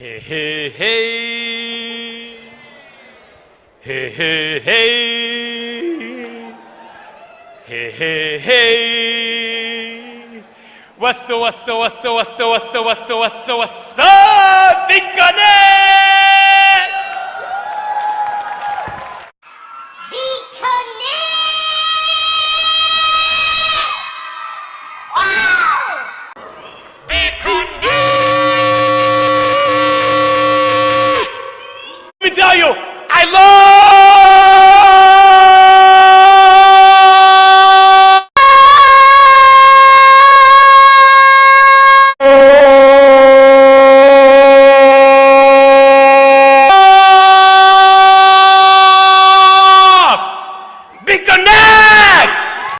Hey, hey, hey. Hey, hey, hey. Hey, hey, hey. What's up, what's up, what's up, what's up, what's up, what's up, what's up, what's up, Bicone! Let me tell you, I love